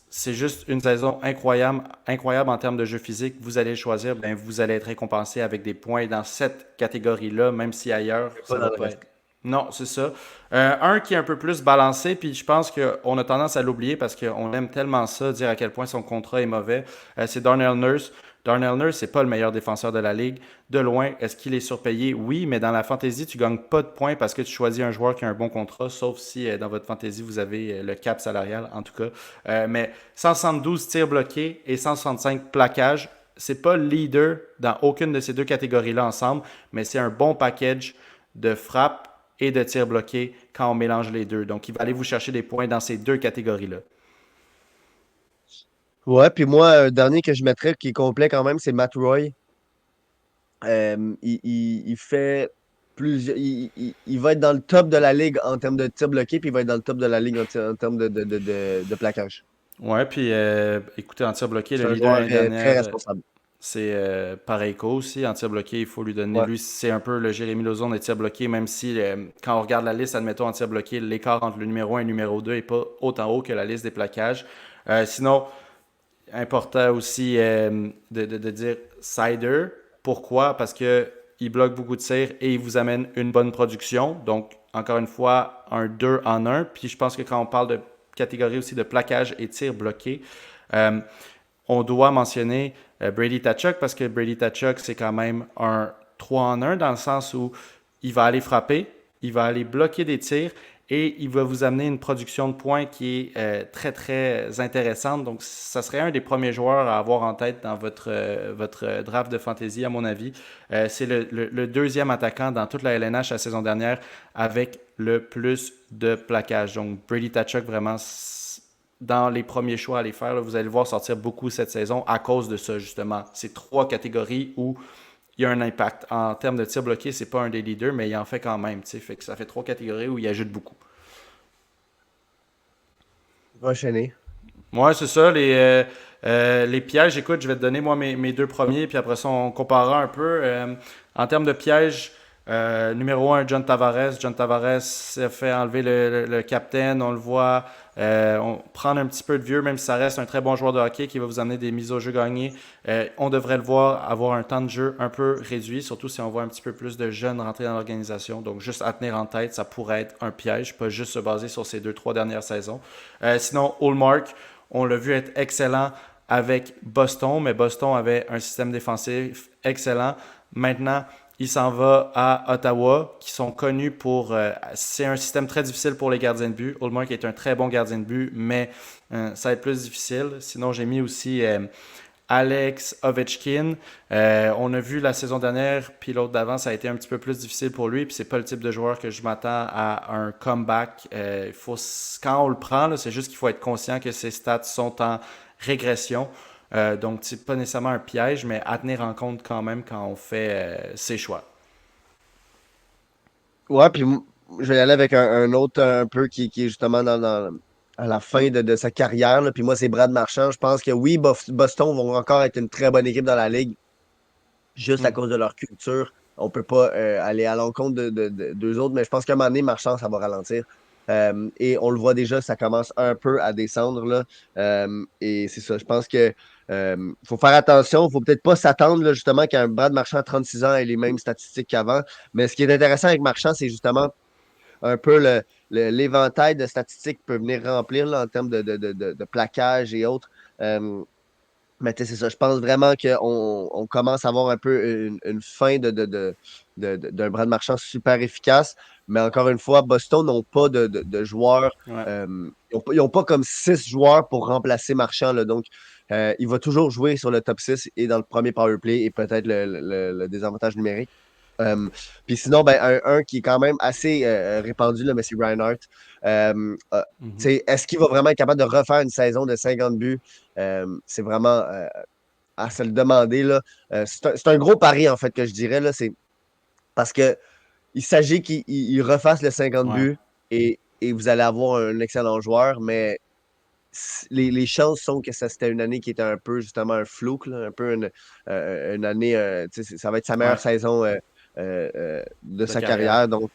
c'est juste une saison incroyable, incroyable en termes de jeu physique. Vous allez le choisir, ben vous allez être récompensé avec des points dans cette catégorie-là, même si ailleurs, Pas ça dans va le pas reste. être. Non, c'est ça. Un qui est un peu plus balancé, puis je pense qu'on a tendance à l'oublier parce qu'on aime tellement ça, dire à quel point son contrat est mauvais. C'est Darnell Nurse. Darnell Nurse, c'est pas le meilleur défenseur de la ligue. De loin, est-ce qu'il est surpayé? Oui, mais dans la fantasy, tu gagnes pas de points parce que tu choisis un joueur qui a un bon contrat, sauf si dans votre fantasy, vous avez le cap salarial, en tout cas. Mais 172 tirs bloqués et 165 plaquages, c'est pas leader dans aucune de ces deux catégories-là ensemble, mais c'est un bon package de frappe et de tirs bloqués quand on mélange les deux. Donc, il va aller vous chercher des points dans ces deux catégories-là. Ouais, puis moi, un dernier que je mettrais qui est complet quand même, c'est Matt Roy. Il fait plusieurs. Il va être dans le top de la ligue en termes de tirs bloqués, puis il va être dans le top de la ligue en termes de plaquage. Ouais, puis écoutez, en tir bloqué, le C'est un leader joueur l'année très dernière, responsable. c'est Pareco aussi. En tir bloqué, il faut lui donner. Ouais. Lui, c'est un peu le Jérémy Lauzon des tirs bloqués, même si quand on regarde la liste, admettons en tir bloqué, l'écart entre le numéro 1 et le numéro 2 n'est pas autant haut que la liste des plaquages. Sinon, important aussi de dire Sider. Pourquoi? Parce que il bloque beaucoup de tirs et il vous amène une bonne production. Donc, encore une fois, un 2 en un. Puis je pense que quand on parle de catégorie aussi de plaquage et tir bloqué, euh, on doit mentionner Brady Tkachuk parce que Brady Tkachuk, c'est quand même un 3 en un dans le sens où il va aller frapper, il va aller bloquer des tirs et il va vous amener une production de points qui est très, très intéressante. Donc, ça serait un des premiers joueurs à avoir en tête dans votre draft de fantasy, à mon avis. C'est le deuxième attaquant dans toute la LNH la saison dernière avec le plus de plaquage. Donc, Brady Tkachuk, vraiment, dans les premiers choix à les faire, là, vous allez le voir sortir beaucoup cette saison à cause de ça, justement. C'est trois catégories où il y a un impact. En termes de tir bloqué, c'est pas un des leaders, mais il en fait quand même. Fait que ça fait trois catégories où il ajoute beaucoup. Il va enchaîner. Moi, c'est ça. Les pièges, écoute, je vais te donner moi mes deux premiers, puis après ça, on comparera un peu. En termes de pièges, numéro un, John Tavares. John Tavares s'est fait enlever le capitaine, on le voit. On prendre un petit peu de vieux, même si ça reste un très bon joueur de hockey qui va vous amener des mises au jeu gagnées. On devrait le voir avoir un temps de jeu un peu réduit, surtout si on voit un petit peu plus de jeunes rentrer dans l'organisation. Donc, juste à tenir en tête, ça pourrait être un piège, pas juste se baser sur ces deux, trois dernières saisons. Sinon, Hallmark, on l'a vu être excellent avec Boston, mais Boston avait un système défensif excellent. Maintenant, il s'en va à Ottawa, qui sont connus pour... c'est un système très difficile pour les gardiens de but. Ullmark est un très bon gardien de but, mais ça va être plus difficile. Sinon, j'ai mis aussi Alex Ovechkin. On a vu la saison dernière, puis l'autre d'avant, ça a été un petit peu plus difficile pour lui. Puis c'est pas le type de joueur que je m'attends à un comeback. Quand on le prend, là, c'est juste qu'il faut être conscient que ses stats sont en régression. Donc, c'est pas nécessairement un piège, mais à tenir en compte quand même quand on fait ses choix. Ouais, puis je vais y aller avec un autre un peu qui est justement à la fin de sa carrière, là. Puis moi, c'est Brad Marchand. Je pense que oui, Boston vont encore être une très bonne équipe dans la ligue, juste à Hmm. cause de leur culture. On peut pas aller à l'encontre d'eux autres, mais je pense qu'à un moment donné, Marchand, ça va ralentir. Et on le voit déjà, ça commence un peu à descendre, là. Et c'est ça. Je pense que faut faire attention. Faut peut-être pas s'attendre là, justement qu'un Brad Marchand à 36 ans ait les mêmes statistiques qu'avant. Mais ce qui est intéressant avec Marchand, c'est justement un peu l'éventail de statistiques qu'il peut venir remplir là, en termes de plaquage et autres. Euh, Mais tu sais, c'est ça. Je pense vraiment qu'on commence à avoir un peu une fin d'un Brad Marchand super efficace. Mais encore une fois, Boston n'ont pas de joueurs. Ouais. Ils ont pas comme 6 joueurs pour remplacer Marchand, là. Donc, il va toujours jouer sur le top 6 et dans le premier power play et peut-être le désavantage numérique. Euh, Puis sinon, ben, un qui est quand même assez répandu, là, mais c'est Reinhardt. Tu Mhm. sais, est-ce qu'il va vraiment être capable de refaire une saison de 50 buts? C'est vraiment à se le demander, là. C'est un gros pari, en fait, que je dirais, là. C'est parce que il s'agit qu'il refasse le 50 Ouais. buts et vous allez avoir un excellent joueur, mais les chances sont que ça c'était une année qui était un peu justement un flou, un peu une année, tu sais, ça va être sa meilleure Ouais. saison de De sa carrière. carrière. Donc,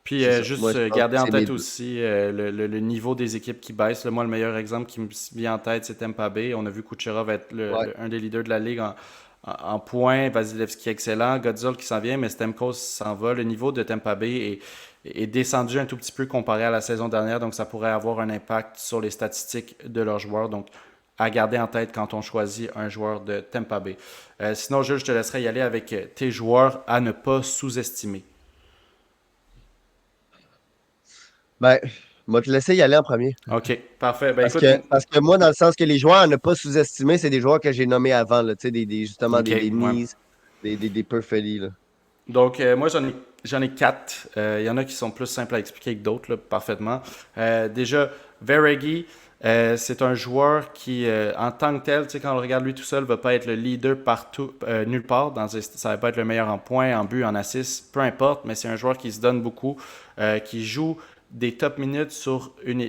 Puis c'est ça. Moi, juste je pense que garder en c'est mes tête deux. aussi le niveau des équipes qui baissent. Là, moi, le meilleur exemple qui me vient en tête, c'est Tampa Bay. On a vu Kucherov être Ouais. un des leaders de la ligue en points. Vasilevski excellent. Godzol qui s'en vient, mais Stamkos s'en va. Le niveau de Tampa Bay est descendu un tout petit peu comparé à la saison dernière, donc ça pourrait avoir un impact sur les statistiques de leurs joueurs. Donc, à garder en tête quand on choisit un joueur de Tampa Bay. Sinon, Jules, je te laisserai y aller avec tes joueurs à ne pas sous-estimer. Ben, moi, te laisser y aller en premier. OK, parfait. Ben Parce écoute, que, parce que moi, dans le sens que les joueurs à ne pas sous-estimer, c'est des joueurs que j'ai nommés avant, là, tu sais, justement OK, des ouais. Nice, des Perfetti, là. Donc, moi, j'en ai quatre. Il y en a qui sont plus simples à expliquer que d'autres, là, parfaitement. Déjà, Veregi, c'est un joueur qui, en tant que tel, tu sais, quand on le regarde lui tout seul, va pas être le leader partout, nulle part. Ça va pas être le meilleur en points, en but, en assists, peu importe, mais c'est un joueur qui se donne beaucoup, qui joue des top minutes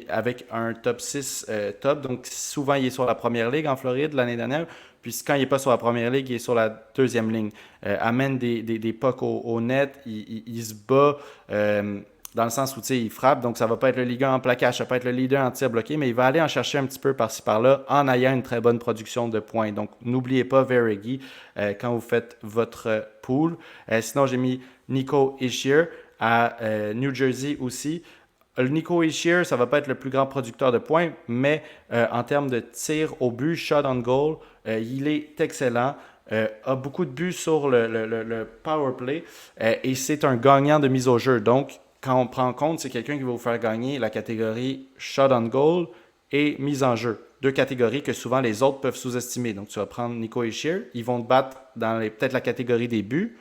avec un top 6 top. Donc, souvent, il est sur la première ligue en Floride l'année dernière. Puis quand il n'est pas sur la première ligue, il est sur la deuxième ligne. Amène des pucks au net, il se bat dans le sens où il frappe, donc ça va pas être le leader en plaquage, ça va pas être le leader en tir bloqué, mais il va aller en chercher un petit peu par-ci par-là en ayant une très bonne production de points. Donc n'oubliez pas Veregi quand vous faites votre pool. Sinon, j'ai mis Nico Ishier à New Jersey aussi. Le Nico Ishier, ça va pas être le plus grand producteur de points, mais en termes de tir au but, shot on goal, il est excellent. A beaucoup de buts sur le power play et c'est un gagnant de mise au jeu. Donc, quand on prend en compte, c'est quelqu'un qui va vous faire gagner la catégorie shot on goal et mise en jeu. Deux catégories que souvent les autres peuvent sous-estimer. Donc, tu vas prendre Nico Ishier, ils vont te battre dans peut-être la catégorie des buts,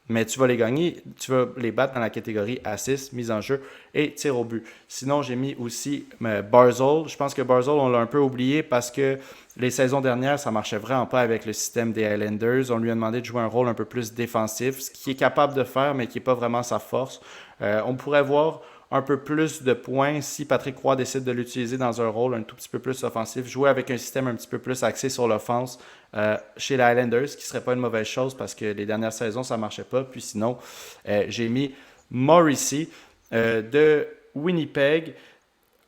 mais tu vas les gagner, tu vas les battre dans la catégorie assist, mise en jeu et tir au but. Sinon, j'ai mis aussi Barzell. Je pense que Barzell, on l'a un peu oublié parce que les saisons dernières, ça marchait vraiment pas avec le système des Highlanders. On lui a demandé de jouer un rôle un peu plus défensif, ce qu'il est capable de faire, mais qui n'est pas vraiment sa force. On pourrait voir un peu plus de points si Patrick Roy décide de l'utiliser dans un rôle un tout petit peu plus offensif, jouer avec un système un petit peu plus axé sur l'offense chez les Highlanders, ce qui serait pas une mauvaise chose parce que les dernières saisons, ça marchait pas. Puis sinon, j'ai mis Morrissey de Winnipeg.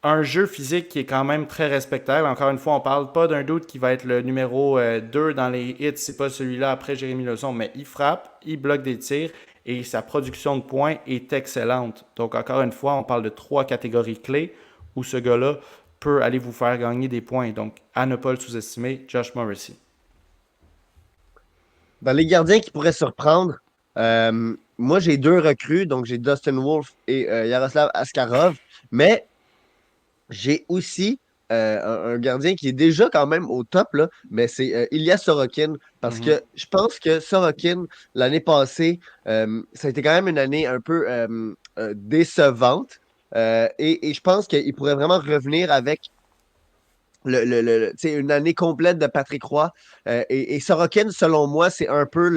Un jeu physique qui est quand même très respectable. Encore une fois, on parle pas d'un doute qui va être le numéro 2 dans les hits, c'est pas celui-là après Jérémy Lauzon, mais il frappe, il bloque des tirs et sa production de points est excellente. Donc encore une fois, on parle de trois catégories clés où ce gars-là peut aller vous faire gagner des points. Donc à ne pas le sous-estimer, Josh Morrissey. Dans les gardiens qui pourraient surprendre, moi, j'ai deux recrues, donc j'ai Dustin Wolf et Yaroslav Askarov, mais j'ai aussi un gardien qui est déjà quand même au top, là, mais c'est Ilya Sorokin, parce Mhm. que je pense que Sorokin, l'année passée, ça a été quand même une année un peu décevante, et je pense qu'il pourrait vraiment revenir avec tu sais, une année complète de Patrick Roy. Et Sorokin, selon moi, c'est un peu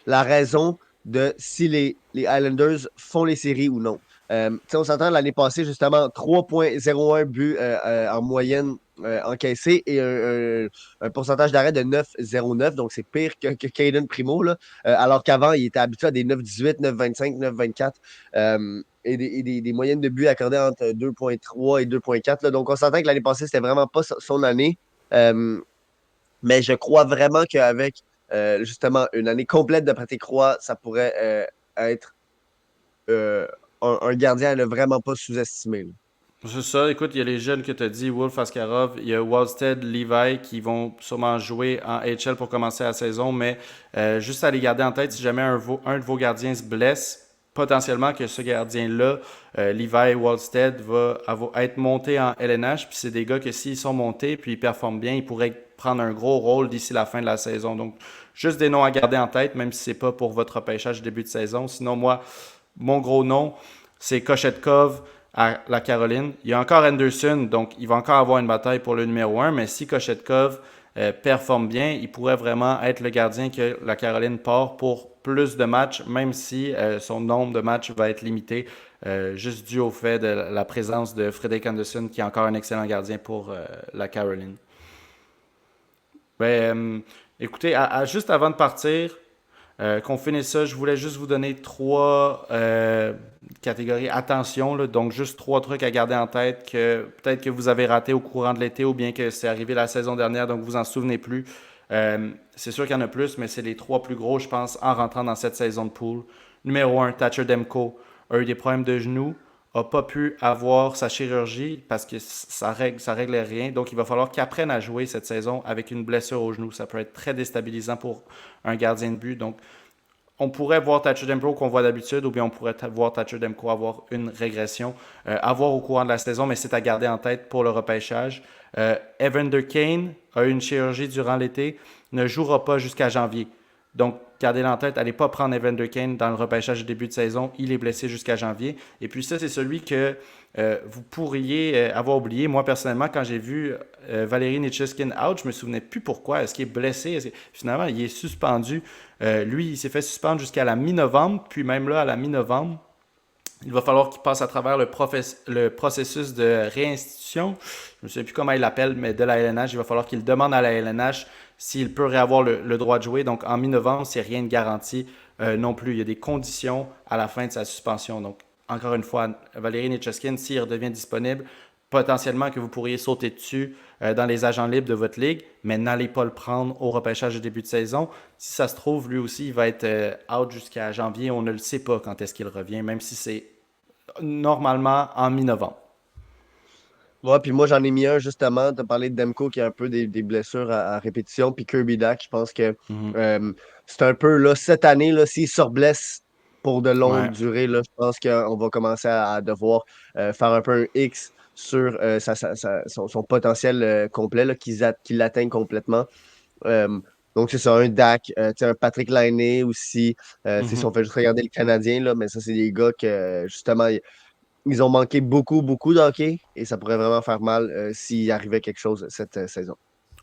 la raison de si les Islanders font les séries ou non. Tu sais, on s'entend l'année passée, justement, 3,01 buts en moyenne encaissés et un pourcentage d'arrêt de 9,09. Donc, c'est pire que Caden Primo, là. Alors qu'avant, il était habitué à des 9,18, 9,25, 9,24. Des moyennes de buts accordées entre 2,3 et 2,4. Donc, on s'entend que l'année passée, c'était vraiment pas son année. Euh, mais je crois vraiment qu'avec justement une année complète de Patrick Roy, ça pourrait être euh, un gardien à ne vraiment pas sous-estimer, là. C'est ça, écoute, il y a les jeunes que tu as dit, Wolf Askarov, il y a Wallstead, Levi qui vont sûrement jouer en HL pour commencer la saison, mais juste à les garder en tête, si jamais un de vos gardiens se blesse, potentiellement que ce gardien-là, Levi Wallstead, être monté en LNH, puis c'est des gars que s'ils sont montés, puis ils performent bien, ils pourraient prendre un gros rôle d'ici la fin de la saison. Donc, juste des noms à garder en tête, même si c'est pas pour votre repêchage début de saison. Sinon, moi, mon gros nom, c'est Kochetkov à la Caroline. Il y a encore Anderson, donc il va encore avoir une bataille pour le numéro un, mais si Kochetkov performe bien, il pourrait vraiment être le gardien que la Caroline part pour plus de matchs, même si son nombre de matchs va être limité, juste dû au fait de la présence de Frederick Anderson, qui est encore un excellent gardien pour la Caroline. Ben, écoutez, juste avant de partir, qu'on finisse ça, je voulais juste vous donner trois catégories. Attention, là, donc juste trois trucs à garder en tête que peut-être que vous avez raté au courant de l'été ou bien que c'est arrivé la saison dernière, donc vous en souvenez plus. C'est sûr qu'il y en a plus, mais c'est les trois plus gros, je pense, en rentrant dans cette saison de pool. Numéro un, Thatcher Demko a eu des problèmes de genoux, n'a pas pu avoir sa chirurgie parce que ça règle rien. Donc, il va falloir qu'il apprenne à jouer cette saison avec une blessure au genou. Ça peut être très déstabilisant pour un gardien de but. Donc, on pourrait voir Thatcher Demko qu'on voit d'habitude, ou bien on pourrait voir Thatcher Demko avoir une régression à voir au courant de la saison, mais c'est à garder en tête pour le repêchage. Evander Kane a eu une chirurgie durant l'été, ne jouera pas jusqu'à janvier. Donc, gardez-le en tête, allez pas prendre Evander Kane dans le repêchage du début de saison. Il est blessé jusqu'à janvier. Et puis ça, c'est celui que vous pourriez avoir oublié. Moi, personnellement, quand j'ai vu Valérie Nichushkin out, je me souvenais plus pourquoi. Est-ce qu'il est blessé? Finalement, il est suspendu. Lui, il s'est fait suspendre jusqu'à la mi-novembre. Puis même là, à la mi-novembre, il va falloir qu'il passe à travers le processus de réinstitution. Je ne sais plus comment il l'appelle, mais de la LNH. Il va falloir qu'il demande à la LNH s'il peut réavoir le droit de jouer. Donc en mi-novembre, c'est rien de garanti non plus. Il y a des conditions à la fin de sa suspension. Donc encore une fois, Valérie Nichushkin, s'il redevient disponible, potentiellement que vous pourriez sauter dessus dans les agents libres de votre ligue, mais n'allez pas le prendre au repêchage de début de saison. Si ça se trouve, lui aussi, il va être out jusqu'à janvier. On ne le sait pas quand est-ce qu'il revient, même si c'est normalement en mi-novembre. Ouais, puis moi, j'en ai mis un justement. Tu as parlé de Demko qui a un peu des blessures à répétition. Puis Kirby Dack, je pense que Mhm. c'est un peu là, cette année, là, s'il se reblesse pour de longues Ouais. durées, là, je pense qu'on va commencer à devoir faire un peu un X sur son potentiel complet, là, qu'il atteigne complètement. Euh, donc, c'est ça, un Dak, tu sais, un Patrick Laine aussi. Tu sais, si Mhm. on fait juste regarder le Canadien, là, mais ça, c'est des gars que, justement, ils ont manqué beaucoup, beaucoup d'hockey et ça pourrait vraiment faire mal s'il arrivait quelque chose cette saison.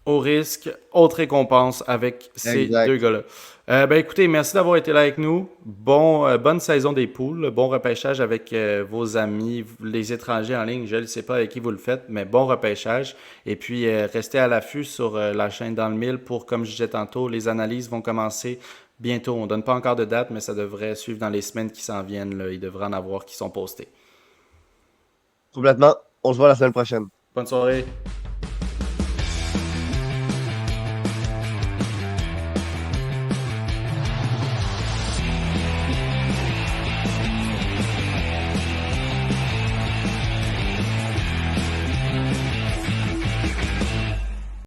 Au risque, haute récompense avec ces deux Exact. gars-là. Ben écoutez, merci d'avoir été là avec nous. Bonne saison des poules, bon repêchage avec vos amis, les étrangers en ligne. Je ne sais pas avec qui vous le faites, mais bon repêchage. Et puis restez à l'affût sur la chaîne Dans le Mille pour, comme je disais tantôt, les analyses vont commencer bientôt. On ne donne pas encore de date, mais ça devrait suivre dans les semaines qui s'en viennent. Là. Il devrait en avoir qui sont postés. Complètement. On se voit la semaine prochaine. Bonne soirée.